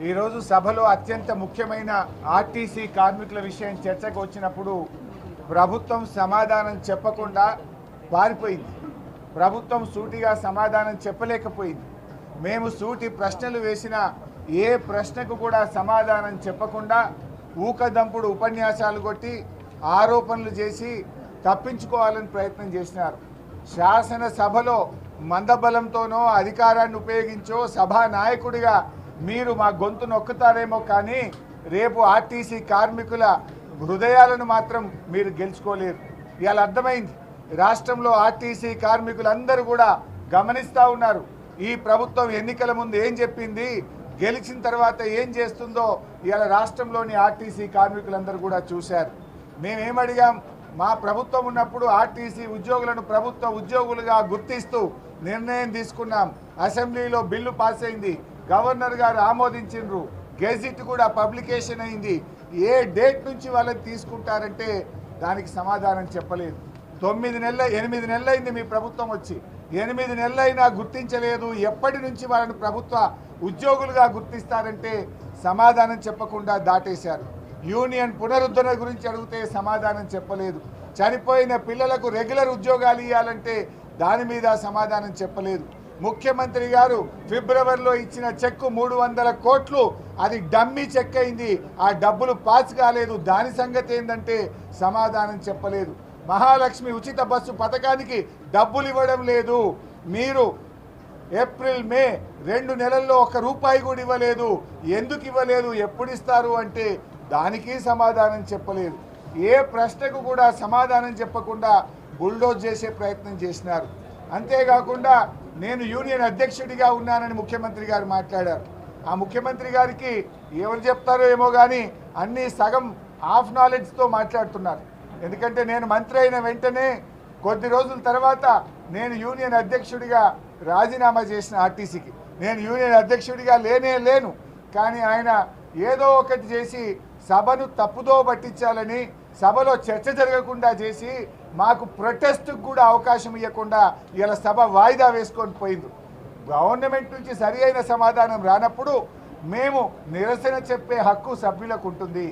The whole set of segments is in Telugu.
ఈరోజు సభలో అత్యంత ముఖ్యమైన ఆర్టీసీ కార్మికుల విషయం చర్చకు వచ్చినప్పుడు ప్రభుత్వం సమాధానం చెప్పకుండా పారిపోయింది. ప్రభుత్వం సూటిగా సమాధానం చెప్పలేకపోయింది. మేము సూటి ప్రశ్నలు వేసిన ఏ ప్రశ్నకు కూడా సమాధానం చెప్పకుండా ఊకదంపుడు ఉపన్యాసాలు కొట్టి ఆరోపణలు చేసి తప్పించుకోవాలని ప్రయత్నం చేసినారు. శాసనసభలో మందబలంతోనో అధికారాన్ని ఉపయోగించో సభా నాయకుడిగా మీరు మా గొంతు నొక్కుతారేమో కానీ రేపు ఆర్టీసీ కార్మికుల హృదయాలను మాత్రం మీరు గెలుచుకోలేరు. ఇవాళ అర్థమైంది. రాష్ట్రంలో ఆర్టీసీ కార్మికులందరూ కూడా గమనిస్తూ ఉన్నారు. ఈ ప్రభుత్వం ఎన్నికల ముందు ఏం చెప్పింది, గెలిచిన తర్వాత ఏం చేస్తుందో ఇవాళ రాష్ట్రంలోని ఆర్టీసీ కార్మికులందరూ కూడా చూశారు. మేమేమడిగాం, మా ప్రభుత్వం ఉన్నప్పుడు ఆర్టీసీ ఉద్యోగులను ప్రభుత్వ ఉద్యోగులుగా గుర్తిస్తూ నిర్ణయం తీసుకున్నాం. అసెంబ్లీలో బిల్లు పాస్ అయింది, గవర్నర్ గారు ఆమోదించిండ్రు, గెజిట్ కూడా పబ్లికేషన్ అయింది. ఏ డేట్ నుంచి వాళ్ళని తీసుకుంటారంటే దానికి సమాధానం చెప్పలేదు. 8 నెలలైంది మీ ప్రభుత్వం వచ్చి, 8 నెలలైనా గుర్తించలేదు. ఎప్పటి నుంచి వాళ్ళని ప్రభుత్వ ఉద్యోగులుగా గుర్తిస్తారంటే సమాధానం చెప్పకుండా దాటేశారు. యూనియన్ పునరుద్ధరణ గురించి అడిగితే సమాధానం చెప్పలేదు. చనిపోయిన పిల్లలకు రెగ్యులర్ ఉద్యోగాలు ఇవ్వాలంటే దాని మీద సమాధానం చెప్పలేదు. ముఖ్యమంత్రి గారు ఫిబ్రవరిలో ఇచ్చిన చెక్కు 300 కోట్లు, అది డమ్మీ చెక్ అయింది. ఆ డబ్బులు పాస్ కాలేదు. దాని సంగతి ఏంటంటే సమాధానం చెప్పలేదు. మహాలక్ష్మి ఉచిత బస్సు పథకానికి డబ్బులు ఇవ్వడం లేదు. మీరు ఏప్రిల్ మే 2 నెలల్లో 1 రూపాయి కూడా ఇవ్వలేదు. ఎందుకు ఇవ్వలేదు, ఎప్పుడు ఇస్తారు అంటే దానికి సమాధానం చెప్పలేదు. ఏ ప్రశ్నకు కూడా సమాధానం చెప్పకుండా బుల్డోజ్ చేసే ప్రయత్నం చేసినారు. అంతేకాకుండా నేను యూనియన్ అధ్యక్షుడిగా ఉన్నానని ముఖ్యమంత్రి గారు మాట్లాడారు. ఆ ముఖ్యమంత్రి గారికి ఎవరు చెప్తారో ఏమో కానీ అన్నీ సగం హాఫ్ నాలెడ్జ్తో మాట్లాడుతున్నారు. ఎందుకంటే నేను మంత్రి అయిన వెంటనే కొద్ది రోజుల తర్వాత నేను యూనియన్ అధ్యక్షుడిగా రాజీనామా చేసిన ఆర్టీసీకి. నేను యూనియన్ అధ్యక్షుడిగా లేను. కానీ ఆయన ఏదో ఒకటి చేసి సభను తప్పుదో పట్టించాలని, సభలో చర్చ జరగకుండా చేసి మాకు ప్రొటెస్ట్కు కూడా అవకాశం ఇవ్వకుండా ఇలా సభ వాయిదా వేసుకొని పోయింది. గవర్నమెంట్ నుంచి సరి అయిన సమాధానం రానప్పుడు మేము నిరసన చెప్పే హక్కు సభ్యులకు ఉంటుంది.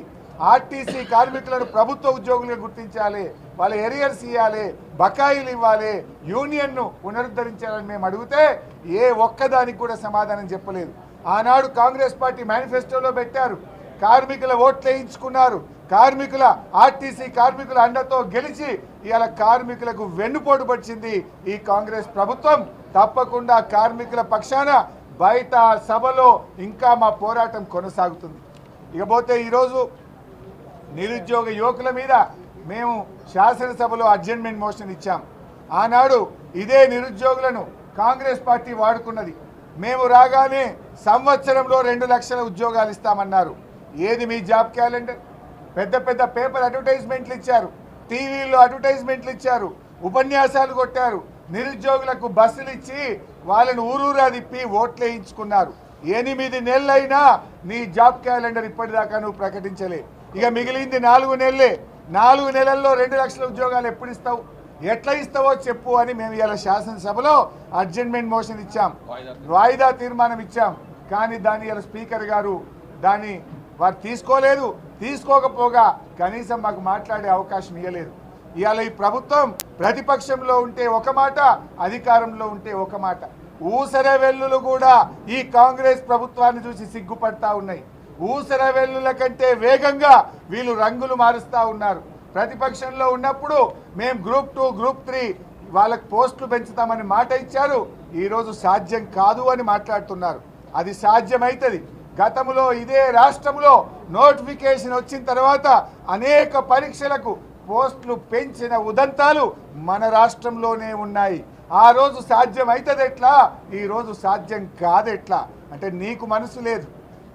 ఆర్టీసీ కార్మికులను ప్రభుత్వ ఉద్యోగులుగా గుర్తించాలి, వాళ్ళ ఎరియర్స్ ఇవ్వాలి, బకాయిలు ఇవ్వాలి, యూనియన్ను పునరుద్ధరించాలని మేము అడిగితే ఏ ఒక్కదానికి కూడా సమాధానం చెప్పలేదు. ఆనాడు కాంగ్రెస్ పార్టీ మేనిఫెస్టోలో పెట్టారు, కార్మికుల ఓట్లు వేయించుకున్నారు, ఆర్టీసీ కార్మికుల అండతో గెలిచి ఇవాళ కార్మికులకు వెన్నుపోటు పడిచింది ఈ కాంగ్రెస్ ప్రభుత్వం. తప్పకుండా కార్మికుల పక్షాన బయట సభలో ఇంకా మా పోరాటం కొనసాగుతుంది. ఇకపోతే ఈరోజు నిరుద్యోగ యువకుల మీద మేము శాసనసభలో అడ్జర్న్మెంట్ మోషన్ ఇచ్చాం. ఆనాడు ఇదే నిరుద్యోగులను కాంగ్రెస్ పార్టీ వాడుకున్నది. మేము రాగానే సంవత్సరంలో 2 లక్షల ఉద్యోగాలు ఇస్తామన్నారు. ఏది మీ జాబ్ క్యాలెండర్? పెద్ద పెద్ద పేపర్ అడ్వర్టైజ్మెంట్లు ఇచ్చారు, టీవీల్లో అడ్వర్టైజ్మెంట్లు ఇచ్చారు, ఉపన్యాసాలు కొట్టారు, నిరుద్యోగులకు బస్సులు ఇచ్చి వాళ్ళని ఊరూరా తిప్పి ఓట్లు వేయించుకున్నారు. 8 నెలలైనా నీ జాబ్ క్యాలెండర్ ఇప్పటిదాకా నువ్వు ప్రకటించలే. ఇక మిగిలింది 4 నెలలే. 4 నెలల్లో 2 లక్షల ఉద్యోగాలు ఎప్పుడు ఇస్తావు, ఎట్లా ఇస్తావో చెప్పు అని మేము ఇలా శాసనసభలో అడ్జర్న్మెంట్ మోషన్ ఇచ్చాం, వాయిదా తీర్మానం ఇచ్చాం. కానీ దాన్ని ఇలా స్పీకర్ గారు దాన్ని వారు తీసుకోలేదు. తీసుకోకపోగా కనీసం మాకు మాట్లాడే అవకాశం ఇవ్వలేదు. ఇవాళ ఈ ప్రభుత్వం ప్రతిపక్షంలో ఉంటే ఒక మాట, అధికారంలో ఉంటే ఒక మాట. ఊసర వెల్లులు కూడా ఈ కాంగ్రెస్ ప్రభుత్వాన్ని చూసి సిగ్గుపడతా ఉన్నాయి. ఊసర వెల్లుల కంటే వేగంగా వీళ్ళు రంగులు మారుస్తూ ఉన్నారు. ప్రతిపక్షంలో ఉన్నప్పుడు మేము గ్రూప్ 2, గ్రూప్ 3 వాళ్ళకి పోస్టులు పెంచుతామని మాట ఇచ్చారు. ఈరోజు సాధ్యం కాదు అని మాట్లాడుతున్నారు. అది సాధ్యమవుతుంది. గతంలో ఇదే రాష్ట్రంలో నోటిఫికేషన్ వచ్చిన తర్వాత అనేక పరీక్షలకు పోస్టులు పెంచిన ఉదంతాలు మన రాష్ట్రంలోనే ఉన్నాయి. ఆ రోజు సాధ్యం అవుతుంది ఎట్లా, ఈరోజు సాధ్యం కాదెట్లా? అంటే నీకు మనసు లేదు,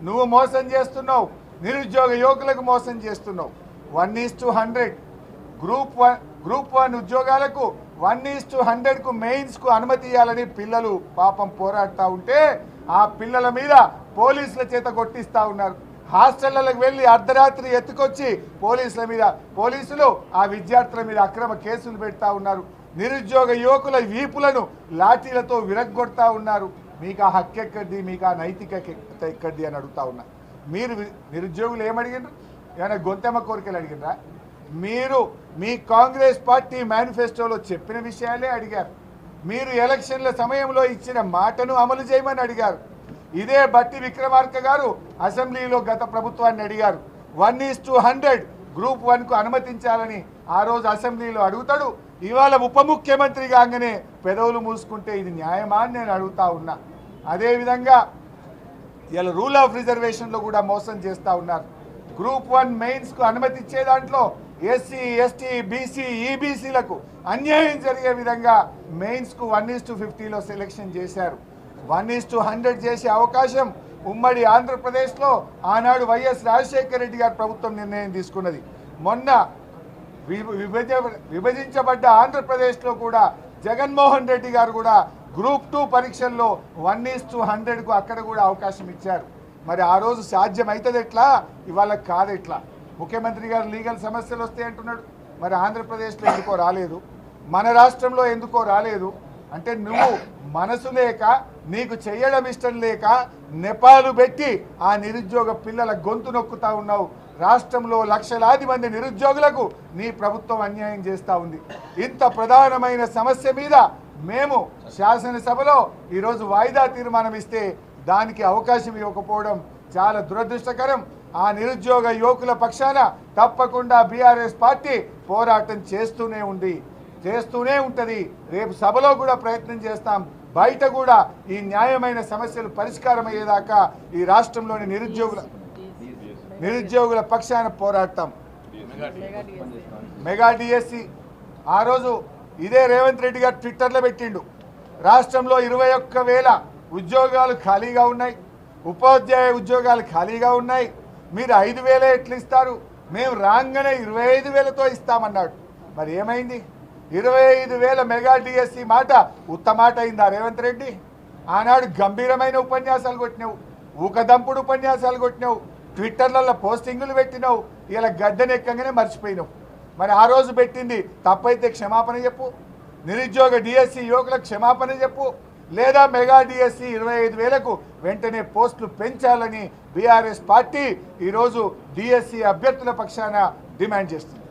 నువ్వు మోసం చేస్తున్నావు, నిరుద్యోగ యువకులకు మోసం చేస్తున్నావు. 1:100 గ్రూప్ 1 ఉద్యోగాలకు 1:100కు మెయిన్స్కు అనుమతి ఇవ్వాలని పిల్లలు పాపం పోరాడుతూ ఉంటే ఆ పిల్లల మీద పోలీసుల చేత కొట్టిస్తూ ఉన్నారు. హాస్టళ్లకు వెళ్ళి అర్ధరాత్రి ఎత్తుకొచ్చి పోలీసులు ఆ విద్యార్థుల మీద అక్రమ కేసులు పెడతా ఉన్నారు. నిరుద్యోగ యువకుల వీపులను లాఠీలతో విరగ్గొడతా ఉన్నారు. మీకు ఆ హక్కు ఎక్కడిది, మీకు ఆ నైతికత ఎక్కడిది అని అడుగుతా ఉన్నా. మీరు నిరుద్యోగులు ఏమడిగినారు? ఏమైనా గొంతెమ్మ కోరికలు అడిగినరా? మీరు మీ కాంగ్రెస్ పార్టీ మేనిఫెస్టోలో చెప్పిన విషయాలే అడిగారు. మీరు ఎలక్షన్ల సమయంలో ఇచ్చిన మాటను అమలు చేయమని అడిగారు. ఇదే బట్టి విక్రమార్క గారు అసెంబ్లీలో గత ప్రభుత్వాన్ని అడిగారు. 1:100 గ్రూప్ 1కు అనుమతించాలని ఆ రోజు అసెంబ్లీలో అడుగుతాడు. ఇవాళ ఉప ముఖ్యమంత్రి కాగానే పెదవులు మూసుకుంటే ఇది న్యాయమా అని నేను అడుగుతా ఉన్నా. అదేవిధంగా ఇలా రూల్ ఆఫ్ రిజర్వేషన్లో కూడా మోసం చేస్తూ ఉన్నారు. గ్రూప్ 1 మెయిన్స్కు అనుమతి ఇచ్చే దాంట్లో ఎస్సీ, ఎస్టీ, బీసీ, ఈబీసీలకు అన్యాయం జరిగే విధంగా మెయిన్స్కు 1:50లో సెలెక్షన్ చేశారు. 1:100 చేసే అవకాశం ఉమ్మడి ఆంధ్రప్రదేశ్లో ఆనాడు వైఎస్ రాజశేఖర రెడ్డి గారి ప్రభుత్వం నిర్ణయం తీసుకున్నది. మొన్న విభజించబడ్డ ఆంధ్రప్రదేశ్లో కూడా జగన్మోహన్ రెడ్డి గారు కూడా గ్రూప్ 2 పరీక్షల్లో 1:100కు అక్కడ కూడా అవకాశం ఇచ్చారు. మరి ఆ రోజు సాధ్యమవుతుంది ఎట్లా, ఇవాళ కాదెట్లా? ముఖ్యమంత్రి గారు లీగల్ సమస్యలు వస్తాయి అంటున్నాడు. మరి ఆంధ్రప్రదేశ్లో ఎందుకో రాలేదు, మన రాష్ట్రంలో ఎందుకో రాలేదు అంటే నువ్వు మనసు లేక, నీకు చేయడం ఇష్టం లేక నెపాలు పెట్టి ఆ నిరుద్యోగ పిల్లల గొంతు నొక్కుతా ఉన్నావు. రాష్ట్రంలో లక్షలాది మంది నిరుద్యోగులకు నీ ప్రభుత్వం అన్యాయం చేస్తూ ఉంది. ఇంత ప్రధానమైన సమస్య మీద మేము శాసనసభలో ఈరోజు వాయిదా తీర్మానం ఇస్తే దానికి అవకాశం ఇవ్వకపోవడం చాలా దురదృష్టకరం. ఆ నిరుద్యోగ యువకుల పక్షాన తప్పకుండా బీఆర్ఎస్ పార్టీ పోరాటం చేస్తూనే ఉంటుంది. రేపు సభలో కూడా ప్రయత్నం చేస్తాం. బయట కూడా ఈ న్యాయమైన సమస్యలు పరిష్కారం అయ్యేదాకా ఈ రాష్ట్రంలోని నిరుద్యోగుల పక్షాన పోరాడతాం. మెగా డిఎస్సి ఆ రోజు ఇదే రేవంత్ రెడ్డి గారు ట్విట్టర్లో పెట్టిండు. రాష్ట్రంలో 21,000 ఉద్యోగాలు ఖాళీగా ఉన్నాయి, ఉపాధ్యాయ ఉద్యోగాలు ఖాళీగా ఉన్నాయి. మీరు 5,000 ఎట్లు ఇస్తారు? మేము రాగానే 25,000తో ఇస్తామన్నాడు. మరి ఏమైంది? 25,000 మెగా డిఎస్సి మాట ఉత్తమాట అయిందా రేవంత్ రెడ్డి? ఆనాడు గంభీరమైన ఉపన్యాసాలు కొట్టినావు, ఊకదంపుడు ఉపన్యాసాలు కొట్టినావు, ట్విట్టర్లలో పోస్టింగులు పెట్టినావు. ఇలా గద్దెనెక్కగానే మర్చిపోయినావు. మరి ఆ రోజు పెట్టింది తప్పైతే క్షమాపణ చెప్పు. నిరుద్యోగ డిఎస్సి యువకులకు క్షమాపణ చెప్పు. లేదా మెగా డిఎస్సి 25,000కు వెంటనే పోస్టులు పెంచాలని బీఆర్ఎస్ పార్టీ ఈరోజు డిఎస్సి అభ్యర్థుల పక్షాన డిమాండ్ చేస్తుంది.